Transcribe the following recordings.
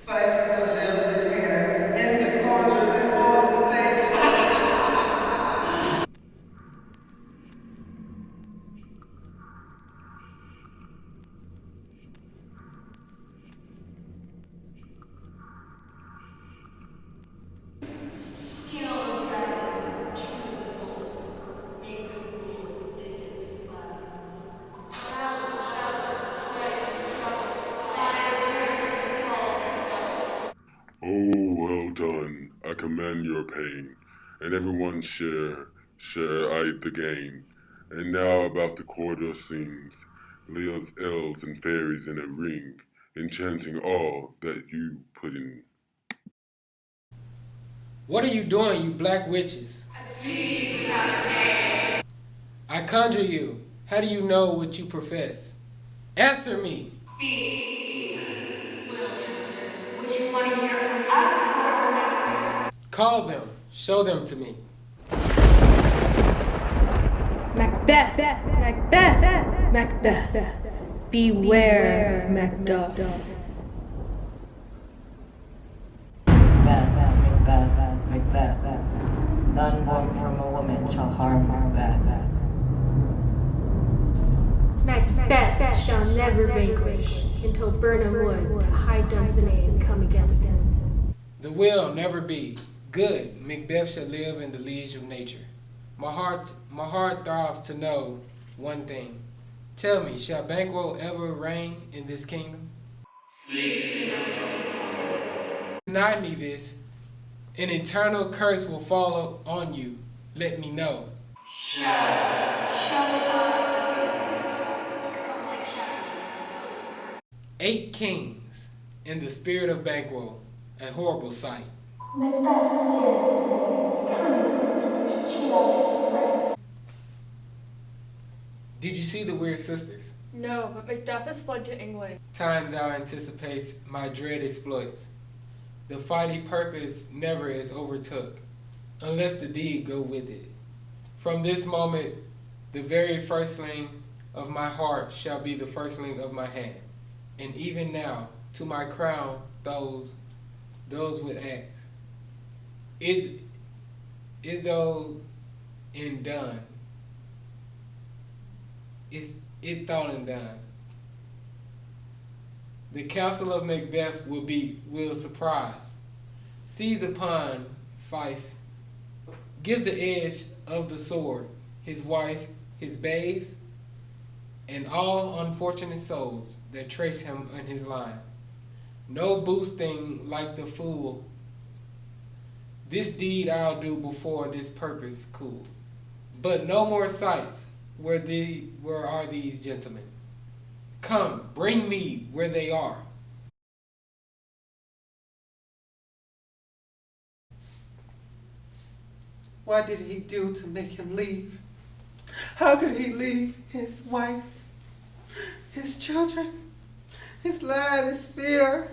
Spice the live prepare in the cauldron that boils and bakes. Oh, well done. I commend your pain, and everyone share I the gain. And now about the corridor sings, lives elves and fairies in a ring, enchanting all that you put in. What are you doing, you black witches? A deed without a name. I conjure you. How do you know what you profess? Answer me. Speak. Will answer. Would you want to hear from us or our masters? Call them. Show them to me. Macbeth, Macbeth, Macbeth. Beware of Macduff. Macbeth, Macbeth. None born from a woman shall harm Macbeth. Macbeth shall never vanquish until Burnham Wood to High Dunsinane come against him. The will never be. Good, Macbeth shall live in the liege of nature. My heart throbs to know one thing. Tell me, shall Banquo ever reign in this kingdom? Deny me this, an eternal curse will fall on you. Let me know. Shall his eyes come like shadows? 8 kings in the spirit of Banquo, a horrible sight. Macbeth scared the she loved his friend. Did you see the weird sisters? No, but Macduff has fled to England. Time thou anticipates my dread exploits. The fighting purpose never is overtook, unless the deed go with it. From this moment, the very firstling of my heart shall be the firstling of my hand. And even now, to my crown, those with axe. It though and done. It thought and done. The counsel of Macbeth will surprise. Seize upon Fife. Give the edge of the sword, his wife, his babes, and all unfortunate souls that trace him in his line. No boosting like the fool. This deed I'll do before this purpose cool. But no more sights. Where are these gentlemen? Come, bring me where they are. What did he do to make him leave? How could he leave his wife, his children, his lad, his fear?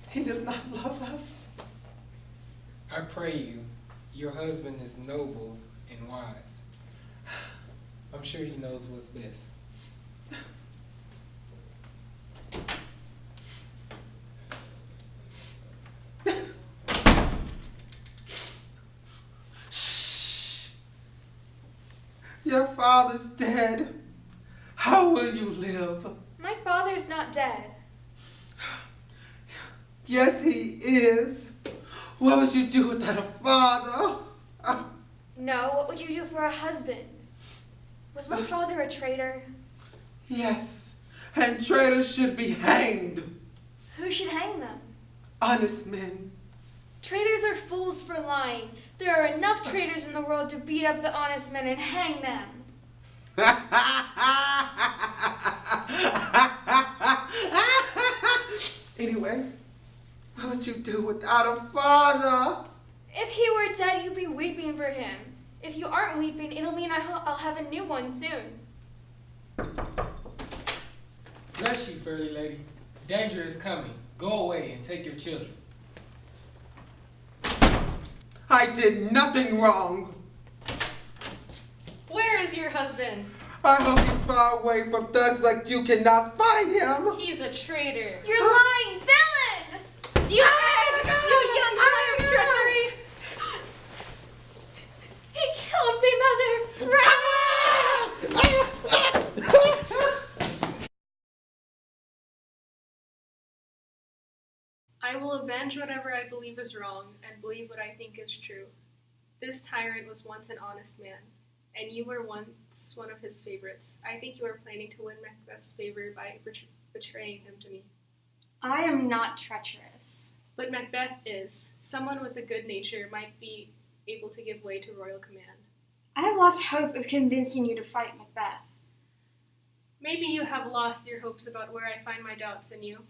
He does not love us. I pray you, your husband is noble and wise. I'm sure he knows what's best. Shh. Your father's dead. How will you live? My father's not dead. Yes, he is. What would you do without a father? No, what would you do for a husband? Was my father a traitor? Yes, and traitors should be hanged. Who should hang them? Honest men. Traitors are fools for lying. There are enough traitors in the world to beat up the honest men and hang them. Anyway, what would you do without a father? If he were dead, you'd be weeping for him. If you aren't weeping, it'll mean I'll have a new one soon. Bless you, furry lady. Danger is coming. Go away and take your children. I did nothing wrong. Where is your husband? I hope he's far away from thugs like you cannot find him. He's a traitor. You're lying, villain! You young child of treachery! He killed me, Mother! I will avenge whatever I believe is wrong and believe what I think is true. This tyrant was once an honest man, and you were once one of his favorites. I think you are planning to win Macbeth's favor by betraying him to me. I am not treacherous. But Macbeth is. Someone with a good nature might be able to give way to royal command. I have lost hope of convincing you to fight Macbeth. Maybe you have lost your hopes about where I find my doubts in you.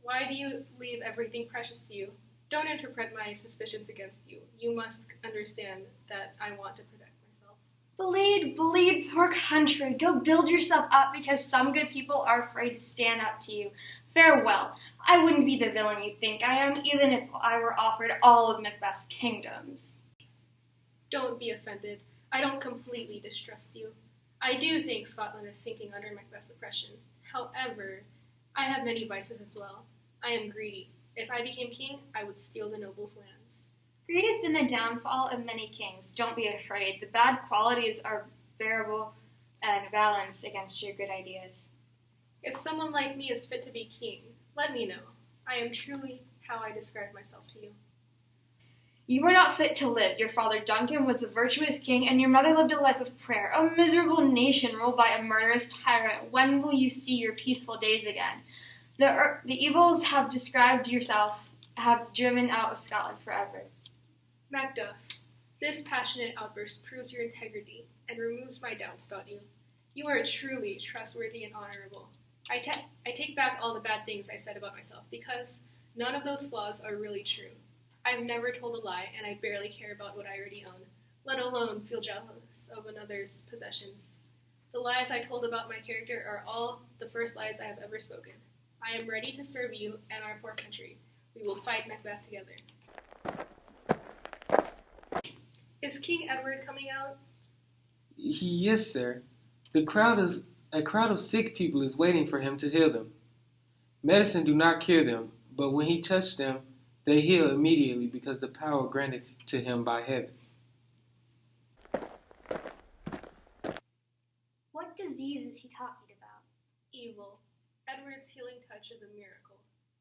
Why do you leave everything precious to you? Don't interpret my suspicions against you. You must understand that I want to protect myself. Bleed, poor country. Go build yourself up because some good people are afraid to stand up to you. Farewell. I wouldn't be the villain you think I am, even if I were offered all of Macbeth's kingdoms. Don't be offended. I don't completely distrust you. I do think Scotland is sinking under Macbeth's oppression. However, I have many vices as well. I am greedy. If I became king, I would steal the nobles' lands. Greed has been the downfall of many kings. Don't be afraid. The bad qualities are bearable and balanced against your good ideas. If someone like me is fit to be king, let me know. I am truly how I describe myself to you. You were not fit to live. Your father Duncan was a virtuous king, and your mother lived a life of prayer. A miserable nation ruled by a murderous tyrant. When will you see your peaceful days again? The evils have described yourself have driven out of Scotland forever. Macduff, this passionate outburst proves your integrity and removes my doubts about you. You are truly trustworthy and honorable. I take back all the bad things I said about myself because none of those flaws are really true. I've never told a lie, and I barely care about what I already own, let alone feel jealous of another's possessions. The lies I told about my character are all the first lies I have ever spoken. I am ready to serve you and our poor country. We will fight Macbeth together. Is King Edward coming out? Yes, sir. A crowd of sick people is waiting for him to heal them. Medicine do not cure them, but when he touched them, they heal immediately because the power granted to him by heaven. What disease is he talking about? Evil. Edward's healing touch is a miracle.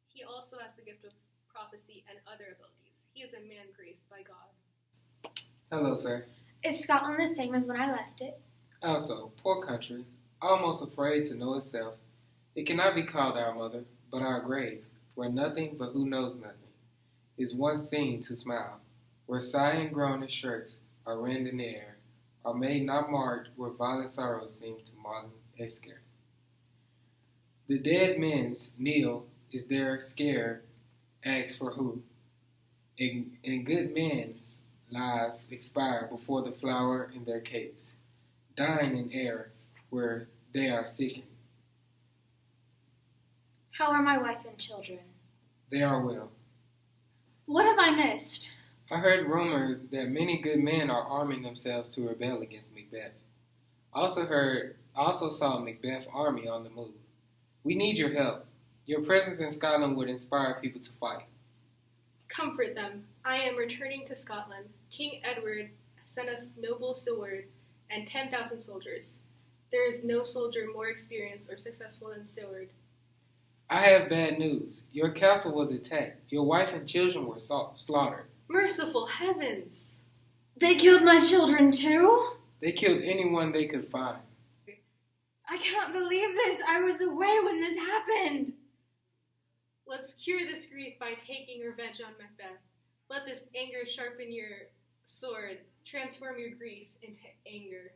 He also has the gift of prophecy and other abilities. He is a man graced by God. Hello, sir. Is Scotland the same as when I left it? Also, poor country, almost afraid to know itself. It cannot be called our mother, but our grave, where nothing but who knows nothing is once seen to smile, where sighing, groan, and shrieks are rend in the air, are made not marked where violent sorrows seem to modern escare. The dead men's kneel is their scare, asks for who, and good men's lives expire before the flower in their capes, dying in air where they are seeking. How are my wife and children? They are well. What have I missed? I heard rumors that many good men are arming themselves to rebel against Macbeth. I also saw Macbeth's army on the move. We need your help. Your presence in Scotland would inspire people to fight. Comfort them. I am returning to Scotland. King Edward sent us noble Seward and 10,000 soldiers. There is no soldier more experienced or successful than Seward. I have bad news. Your castle was attacked. Your wife and children were slaughtered. Merciful heavens! They killed my children too? They killed anyone they could find. I can't believe this. I was away when this happened. Let's cure this grief by taking revenge on Macbeth. Let this anger sharpen your sword, transform your grief into anger.